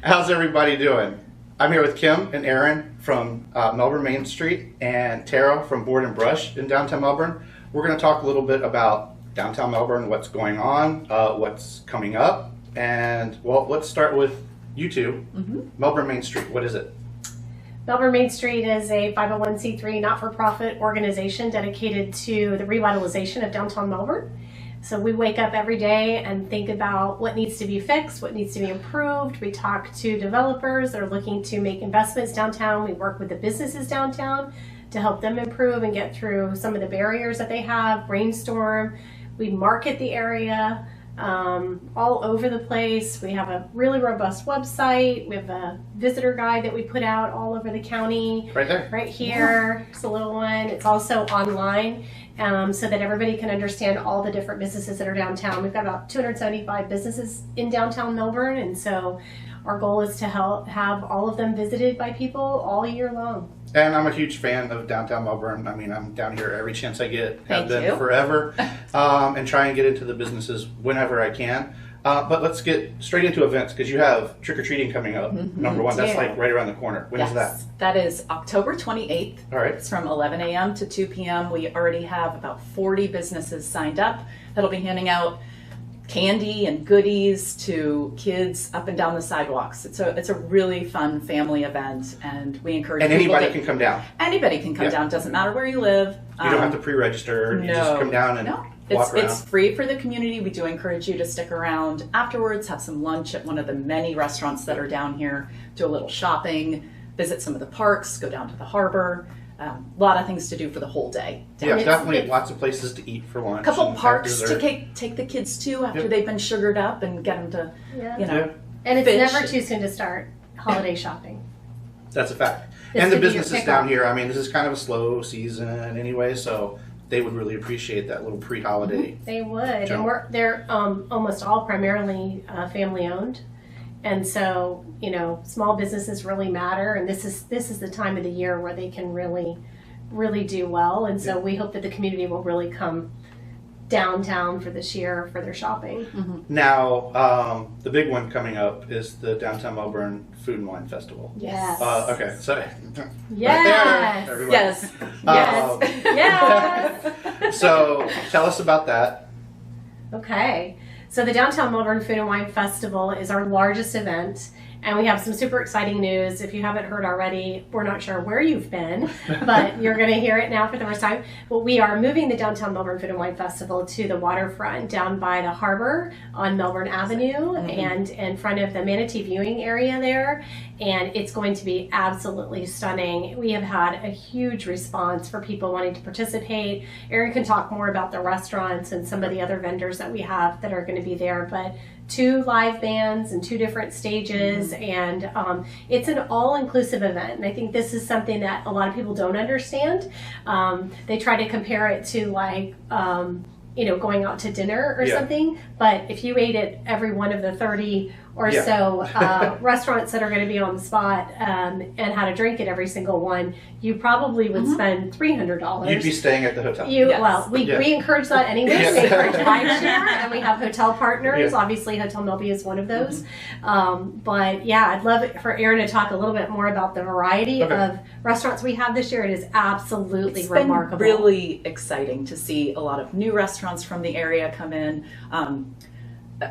How's everybody doing? I'm here with Kim and Aaron from Melbourne Main Street and Tara from Board and Brush in downtown Melbourne. We're going to talk a little bit about downtown Melbourne, what's going on, what's coming up, and well, let's start with you two. Melbourne Main Street, what is it? Melbourne Main Street is a 501c3 not-for-profit organization dedicated to the revitalization of downtown Melbourne. So we wake up every day and think about what needs to be fixed, what needs to be improved. We talk to developers that are looking to make investments downtown. We work with the businesses downtown to help them improve and get through some of the barriers that they have, brainstorm. We market the area all over the place. We have a really robust website. We have a visitor guide that we put out all over the county. Right there. Right here. It's a little one. It's also online so that everybody can understand all the different businesses that are downtown. We've got about 275 businesses in downtown Melbourne, and so our goal is to have all of them visited by people all year long. And I'm a huge fan of downtown Melbourne. I mean, I'm down here every chance I get. Have Thank been you. forever. And try and get into the businesses whenever I can. But let's get straight into events because you have trick-or-treating coming up. Number one, that's Yeah. like right around the corner. When is that? That is October 28th. All right. It's from 11 a.m. to 2 p.m. We already have about 40 businesses signed up that'll be handing out candy and goodies to kids up and down the sidewalks. It's a really fun family event, and we encourage And people anybody can come down. Anybody can come Yeah. down. Doesn't matter where you live. You don't have to pre-register. You just come down and walk around. It's free for the community. We do encourage you to stick around afterwards, have some lunch at one of the many restaurants that are down here, do a little shopping, visit some of the parks, go down to the harbor. A lot of things to do for the whole day. Yeah, definitely lots of places to eat for lunch. A couple and parks dessert. to take the kids to after they've been sugared up and get them to, Yeah. And it's fish. never too soon to start holiday shopping. That's a fact. This And the could be your businesses kickoff. down here, I mean, this is kind of a slow season anyway, so they would really appreciate that little pre-holiday. They would, Sure. and they're almost all primarily family owned, and so small businesses really matter, and this is the time of the year where they can really do well, and so we hope that the community will really come downtown for this year for their shopping. Now, the big one coming up is the Downtown Melbourne Food and Wine Festival. Yes. Okay, so Yes. right there, everybody. yes, Yes. So tell us about that. Okay, so the Downtown Melbourne Food and Wine Festival is our largest event, and we have some super exciting news. If you haven't heard already, we're not sure where you've been, but you're going to hear it now for the first time. But we are moving the Downtown Melbourne Food and Wine Festival to the waterfront down by the harbor on Melbourne Avenue and in front of the Manatee viewing area there, and it's going to be absolutely stunning. We have had a huge response for people wanting to participate. Aaron can talk more about the restaurants and some of the other vendors that we have that are going to be there, but 2 live bands and 2 different stages, and it's an all-inclusive event. And I think this is something that a lot of people don't understand. They try to compare it to like going out to dinner or something, but if you ate at every one of the 30 or so restaurants that are going to be on the spot and had a drink at every single one, you probably would spend $300. You'd be staying at the hotel. Well, we encourage that anyway. Yes. We encourage rideshare, and we have hotel partners. Yeah. Obviously, Hotel Melby is one of those. But yeah, I'd love it for Aaron to talk a little bit more about the variety of restaurants we have this year. It is absolutely remarkable. It's been really exciting to see a lot of new restaurants from the area come in.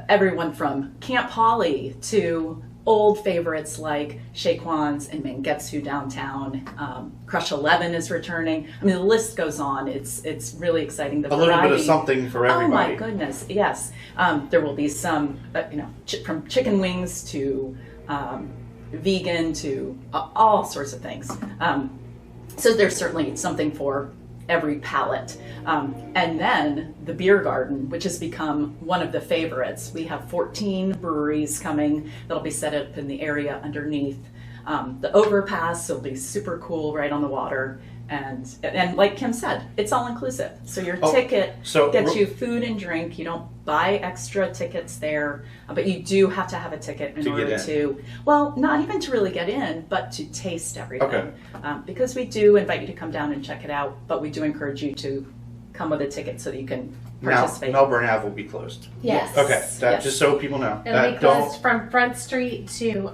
Everyone from Camp Holly to old favorites like Shaquan's and Mangetsu downtown. Crush 11 is returning. I mean, the list goes on. It's really exciting. A little bit of something for everybody. Oh my goodness, yes. There will be some, from chicken wings to vegan to all sorts of things. So there's certainly something for every palate. And then the beer garden, which has become one of the favorites. We have 14 breweries coming that'll be set up in the area underneath. The overpass will be super cool right on the water. And like Kim said, it's all inclusive. So your ticket gets you food and drink. You don't buy extra tickets there, but you do have to have a ticket in order to, well, not even to really get in, but to taste everything. Okay. Because we do invite you to come down and check it out, but we do encourage you to come with a ticket so that you can participate. Now, Melbourne Ave will be closed. Yes. Okay, that, Yes. just so people know. It'll be closed from Front Street to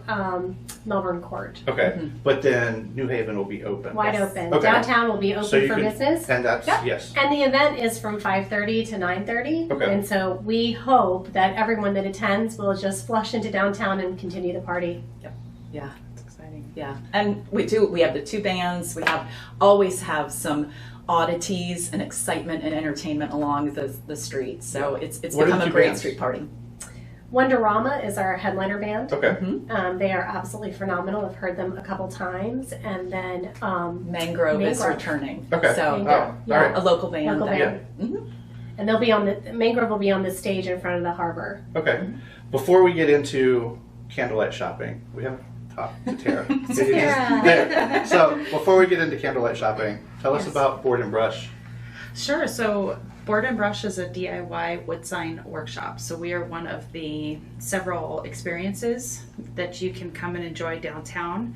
Melbourne Court. Okay, but then New Haven will be open. Wide Yes. open. Okay. Downtown will be open So you for can- business. And that's, Yep. yes. And the event is from 5:30 to 9:30. Okay. And so we hope that everyone that attends will just flush into downtown and continue the party. Yeah, it's exciting. Yeah, and we have the 2 bands. We always have some oddities and excitement and entertainment along the street. So it's What are become the a 2 great bands? street party. Wonderama is our headliner band. Okay. They are absolutely phenomenal. I've heard them a couple times. And then Mangrove is Mangrove. returning. Okay. So Mangrove. Oh, all right. a local band. Local that- band. Mhm. And they'll be on the Mangrove will be on the stage in front of the harbor. Okay. Before we get into candlelight shopping, we haven't talked to Tara. Tara. There. So before we get into candlelight shopping, tell us Yes. about Board and Brush. Sure. So, Board and Brush is a DIY wood sign workshop. So, we are one of the several experiences that you can come and enjoy downtown.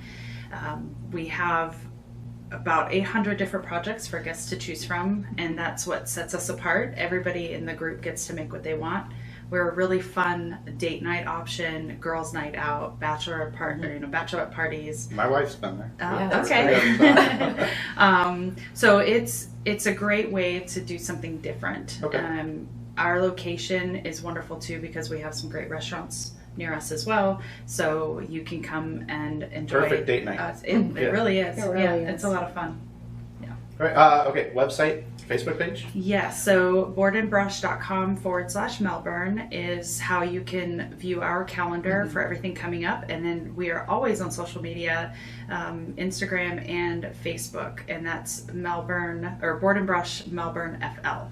We have about 800 different projects for guests to choose from, and that's what sets us apart. Everybody in the group gets to make what they want. We're a really fun date night option, girls' night out, bachelorette parties. My wife's been there. Yeah, Okay. So it's a great way to do something different. Okay. Our location is wonderful too because we have some great restaurants near us as well. So you can come and enjoy. Perfect date night. It really is. It really yeah, is. it's a lot of fun. All right. Okay. Website, Facebook page. Yes, so boardandbrush.com/Melbourne is how you can view our calendar for everything coming up. And then we are always on social media, Instagram and Facebook. And that's Melbourne, or Board and Brush Melbourne FL.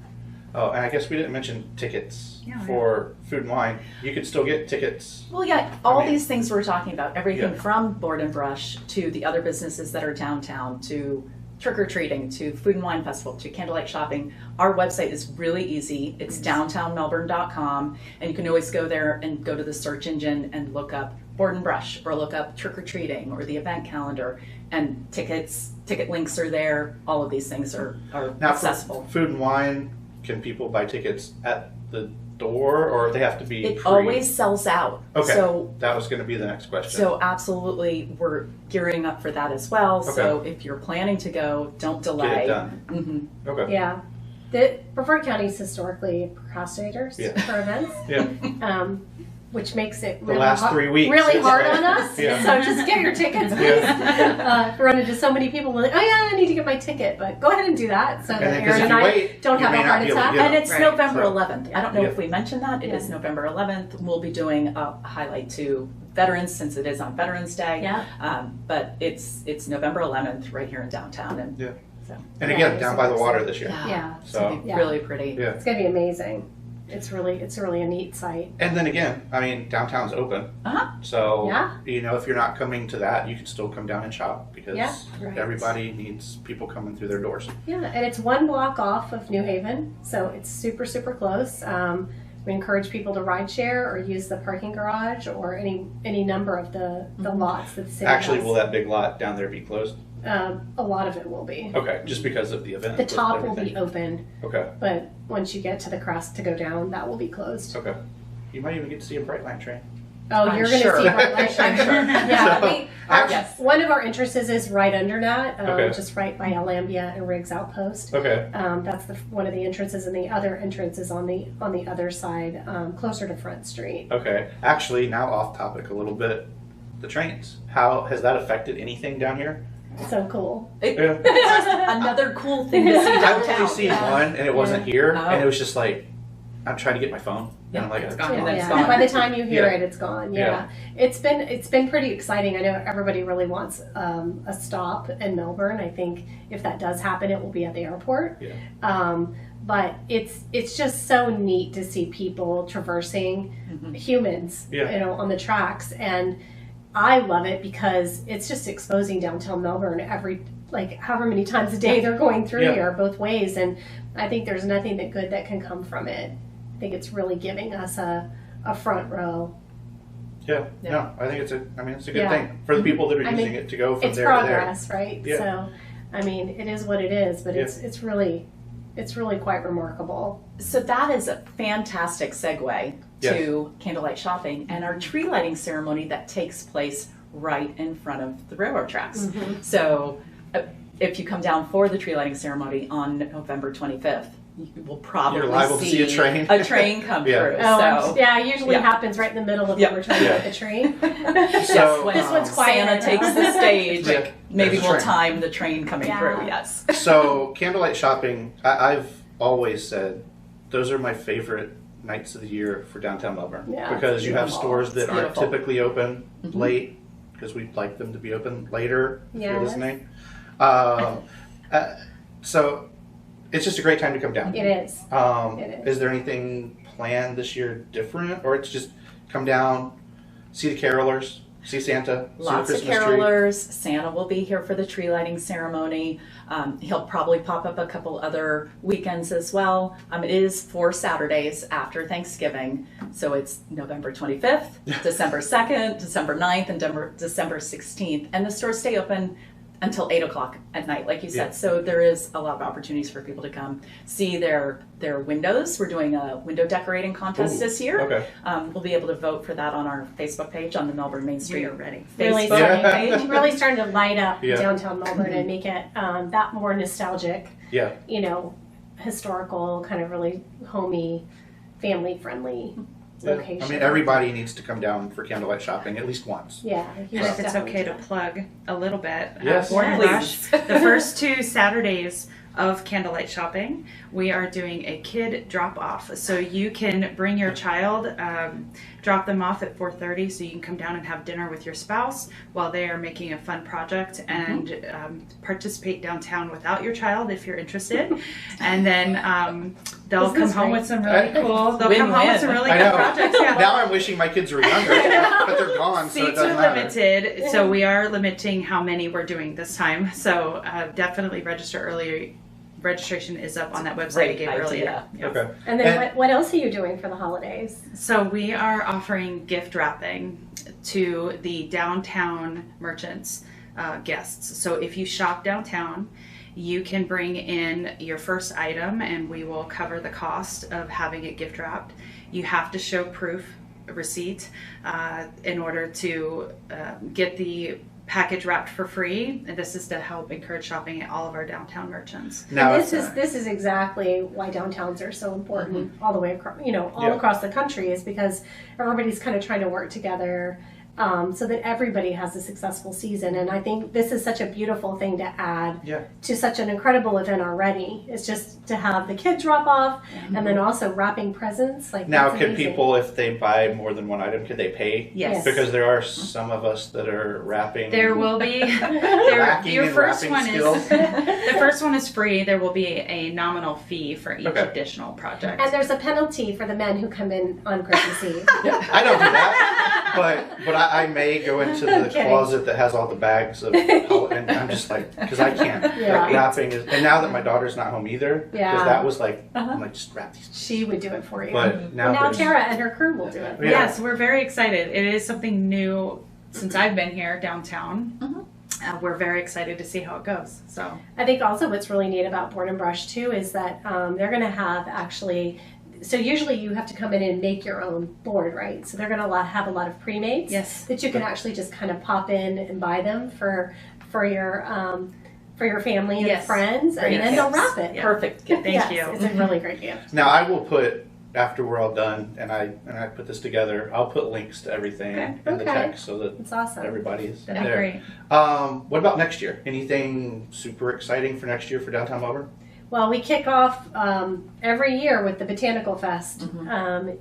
Oh, and I guess we didn't mention tickets Yeah, for Food and Wine. You could still get tickets. Well, yeah, all I mean- these things we're talking about, everything Yeah. from Board and Brush to the other businesses that are downtown to trick-or-treating to Food and Wine Festival to candlelight shopping. Our website is really easy. It's downtownmelbourne.com, and you can always go there and go to the search engine and look up Board and Brush or look up trick-or-treating or the event calendar, and ticket links are there. All of these things are Now, accessible. for Food and Wine, can people buy tickets at the door, or they have to be It pre? always sells out. Okay. So That was going to be the next question. So absolutely, we're gearing up for that as well. So if you're planning to go, don't delay. Get it done. hmm Okay. Yeah. The Brevard County is historically procrastinators Yeah. for events. Yeah. Which makes it The really last hard, 3 weeks. really it's hard like- on us. Yeah. So just get your tickets, please. Run into so many people like, oh yeah, I need to get my ticket, but go ahead and do that so that And then, 'cause Aaron if and you I wait, don't you have may a not heart be able to attack. get And it's Right. November So- 11th. I don't know Yeah. if we mentioned that. It is November 11th. We'll be doing a highlight to veterans since it is on Veterans Day. Yeah. But it's November 11th right here in downtown. And Yeah. so And Yeah, again, it's down by the super water this year. Yeah. it's gonna be So- really pretty. Yeah. It's gonna be amazing. It's really a neat site. And then again, I mean, downtown's open. Uh-huh. So, Yeah. you know, if you're not coming to that, you can still come down and shop because Yeah, right. everybody needs people coming through their doors. Yeah, and it's 1 block off of New Haven, so it's super close. We encourage people to ride share or use the parking garage or any number of the lots that the city Actually, has. will that big lot down there be closed? A lot of it will be. Okay, just because of the event. The with top will be everything. open, Okay, but once you get to the crest to go down, that will be closed. okay. You might even get to see a Brightline train. Oh, I'm you're going to sure. see Bright Light. I'm sure. Yeah, So, Yes. one of our entrances is right under that, Okay. just right by Alambia and Riggs Outpost. Okay, That's one of the entrances, and the other entrance is on the other side, closer to Front Street. okay. Actually, now off topic a little bit, the trains. How has that affected anything down here? So cool. Yeah. Another cool thing to see I've downtown. only seen Yeah. one, and it wasn't here, Oh. and it was just like, I'm trying to get my phone. Yeah, and I'm like, it's gone. And Yeah, then it's yeah. gone. By the time you hear Yeah. it, it's gone. Yeah. Yeah, it's been pretty exciting. I know everybody really wants a stop in Melbourne. I think if that does happen, it will be at the airport. Yeah. But it's just so neat to see people traversing humans, Yeah. you know, on the tracks, and I love it because it's just exposing downtown Melbourne however many times a day they're going through Yeah. here both ways, and I think there's nothing that good that can come from it. I think it's really giving us a front row. Yeah. Yeah. No, I think it's a good Yeah. thing for the people that are I using mean, it to go from It's there to there. progress, right? Yeah. So, I mean, it is what it is, but Yeah. it's really It's really quite remarkable. So that is a fantastic segue to candlelight shopping and our tree lighting ceremony that takes place right in front of the railroad tracks. So if you come down for the tree lighting ceremony on November 25th, you will probably You're liable to see a train. Come Yeah. through. Oh, So yeah, it usually happens right in the middle of when we're trying to get the tree. So when This one's quiet Santa right takes now. the stage, Yeah. maybe There's a we'll train. time the train coming through. Yes. So candlelight shopping, I've always said those are my favorite nights of the year for downtown Melbourne, Yeah, because you have beautiful. stores that It's aren't beautiful. typically open late, because we'd like them to be open later if you're Yes. listening. So it's just a great time to come down. It is. It is. Is there anything planned this year different, or it's just come down, see the carolers, see Santa, Lots see of the Christmas tree? carolers. Santa will be here for the tree lighting ceremony. He'll probably pop up a couple other weekends as well. It is 4 Saturdays after Thanksgiving. So it's November 25th, December 2nd, December 9th, and December 16th. And the stores stay open until 8 o'clock at night, like you said. Yeah. So there is a lot of opportunities for people to come see their windows. We're doing a window decorating contest Ooh, this year. okay. We'll be able to vote for that on our Facebook page on the Melbourne Main Street We are ready. Really Facebook starting, page. really starting to light up Yeah. downtown Melbourne and make it that more nostalgic, Yeah. historical, kind of really homey, family friendly location. I mean, everybody needs to come down for candlelight shopping at least once. Yeah. you And if should it's definitely okay do to that. plug a little bit, Yes. Board and Yes. Rush, the first 2 Saturdays of candlelight shopping, we are doing a kid drop off. So you can bring your child, drop them off at 4:30, so you can come down and have dinner with your spouse while they are making a fun project, and participate downtown without your child if you're interested. And then they'll This come is home great. with some really cool. They'll come home with some really I good know. projects. Yeah. Now I'm wishing my kids were younger, but they're gone, so it Seats doesn't are matter. limited, so we are limiting how many we're doing this time. So definitely register earlier. Registration is up on that website I Great gave idea. earlier. Yeah. Okay. And then what else are you doing for the holidays? So we are offering gift wrapping to the downtown merchants guests. So if you shop downtown, you can bring in your first item and we will cover the cost of having it gift wrapped. You have to show proof, a receipt, in order to get the package wrapped for free. And this is to help encourage shopping at all of our downtown merchants. Now, And this is exactly why downtowns are so important all the way across, Yeah. across the country, is because everybody's kind of trying to work together so that everybody has a successful season. And I think this is such a beautiful thing to add Yeah. to such an incredible event already. It's just to have the kid drop off and then also wrapping presents. Like Now, that's can amazing. people, if they buy more than one item, could they pay? Yes. Because there are some of us that are wrapping. There will be Lacking your in first wrapping one skills. is the first one is free. There will be a nominal fee for each Okay. additional project. And there's a penalty for the men who come in on Christmas Eve. I don't do that, but I may go into the Okay. closet that has all the bags of, and I'm just like, because I can't. Yeah. Like, wrapping is, and now that my daughter's not home either, because Yeah. that was like, I'm like, just wrap these. She would do it for you. But now, and now there's- Tara and her crew will do it. Yeah. Yes, we're very excited. It is something new since I've been here downtown. We're very excited to see how it goes. So I think also what's really neat about Board and Brush too is that they're going to have actually. So usually you have to come in and make your own board, right? So they're going to have a lot of pre-mates Yes. that you can actually just kind of pop in and buy them for your family and Yes. friends, and Great then they'll gifts. wrap it. Yeah. Perfect gift. Thank Yes, you. It's a really great gift. Now I will put, after we're all done and I put this together, I'll put links to everything Okay. in the Okay. text so that It's awesome. everybody's that'd be there. great. What about next year? Anything super exciting for next year for downtown Melbourne? Well, we kick off every year with the Botanical Fest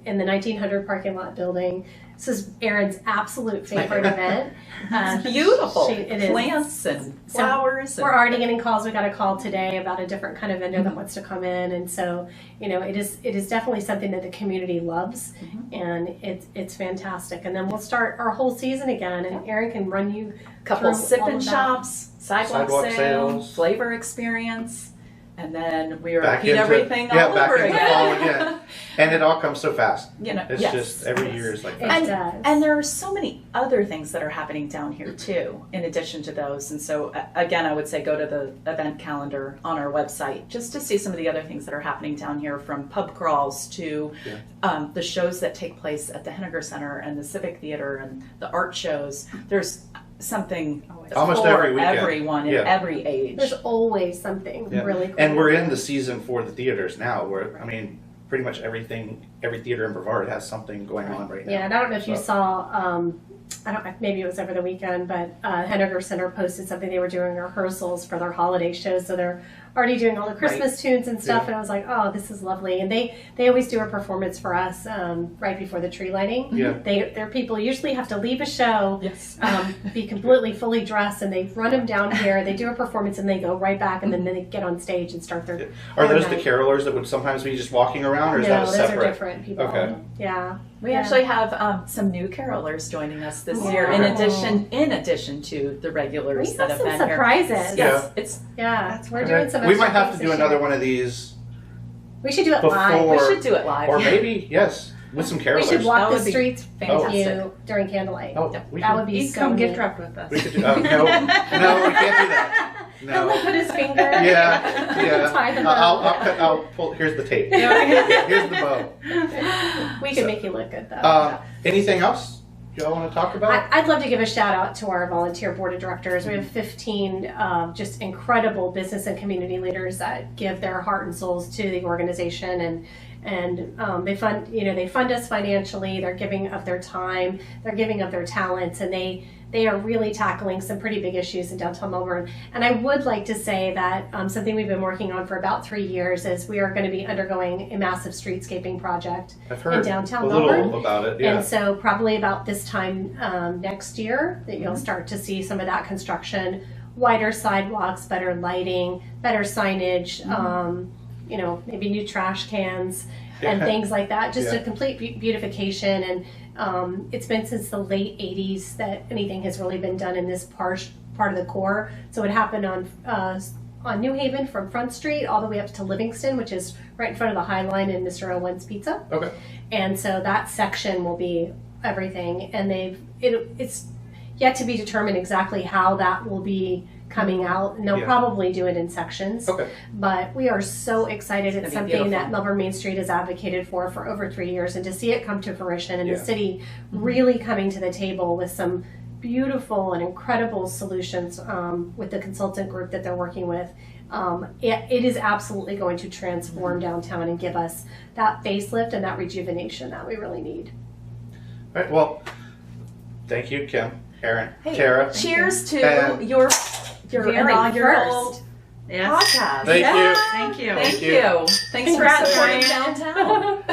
in the 1900 parking lot building. This is Erin's absolute favorite event. It's beautiful. It is. Plants and So flowers. We're already getting calls. We got a call today about a different kind of vendor that wants to come in, and so it is definitely something that the community loves, and it's fantastic. And then we'll start our whole season again, and Erin can run you couple through sip all and of that. shops, sidewalk Sidewalk sale, sales. flavor experience. and then we Back repeat into- everything yeah, all back over into again. fall again. And it all comes so fast. You know, It's yes, just every yes. year is like It that. does. And there are so many other things that are happening down here too, in addition to those. And so, again, I would say go to the event calendar on our website just to see some of the other things that are happening down here, from pub crawls to the shows that take place at the Henniger Center and the Civic Theater and the art shows. There's something Almost for every weekend. everyone in Yeah. every age. There's always something Yeah. really cool. And we're in the season for the theaters now, where, I mean, pretty much everything, every theater in Brevard has something going on right now. Yeah, and I don't know if you So- saw, I don't, maybe it was over the weekend, but Henniger Center posted something. They were doing rehearsals for their holiday shows, so they're already doing all the Christmas tunes and stuff. Yeah. And I was like, oh, this is lovely. And they always do a performance for us right before the tree lighting. Yeah. Their people usually have to leave a show, Yes. be completely fully dressed, and they run them down here. They do a performance, and they go right back, and then they get on stage and start their. Are their those the night. carolers that would sometimes be just walking around, or is No, that a those separate? are different people. Okay. Yeah. We Yeah. actually have some new carolers joining us this Oh. year, in addition to the regulars We that have have some been here. surprises. Yes, it's Yeah, we're Okay. doing some. We extra might have things to do this another year. one of these, We should do it live. we Or- should do it live. or maybe, yes, with some We carolers. should walk That the would be streets with fantastic. you during candlelight. Oh, Yep. we That could, would be You so come neat. gift wrap with us. we could do, no, we can't do that. He'll No. like put his finger. Yeah, Tie the yeah. bow. I'll pull, here's the tape. Yeah. Here's the bow. We can make you look good though. Anything else y'all want to talk about? I'd love to give a shout out to our volunteer board of directors. We have 15 just incredible business and community leaders that give their heart and souls to the organization, and they fund us financially. They're giving of their time, they're giving of their talents, and they are really tackling some pretty big issues in downtown Melbourne. And I would like to say that something we've been working on for about 3 years is we are going to be undergoing a massive streetscaping project I've in heard downtown a little Melbourne. about it. Yeah. And so probably about this time next year that you'll start to see some of that construction, wider sidewalks, better lighting, better signage, maybe new trash cans and Yeah. things like that. Just Yeah. a complete beautification. And it's been since the late 80s that anything has really been done in this part of the core. So it happened on New Haven from Front Street all the way up to Livingston, which is right in front of the High Line and Mr. Owen's Pizza. Okay. And so that section will be everything, and it's yet to be determined exactly how that will be coming out, and they'll Yeah. probably do it in sections. Okay. But we are so excited. It's gonna be something that beautiful. Melbourne Main Street has advocated for over 3 years, and to see it come to fruition and Yeah. the city really coming to the table with some beautiful and incredible solutions with the consultant group that they're working with. It is absolutely going to transform downtown and give us that facelift and that rejuvenation that we really need. All right. Well, thank you, Kim, Aaron, Hey, Tara. cheers to And- your Very inaugural Yes. podcast. Thank you. Thank you. Thank you. you. Thanks Congrats, for supporting Brian. downtown.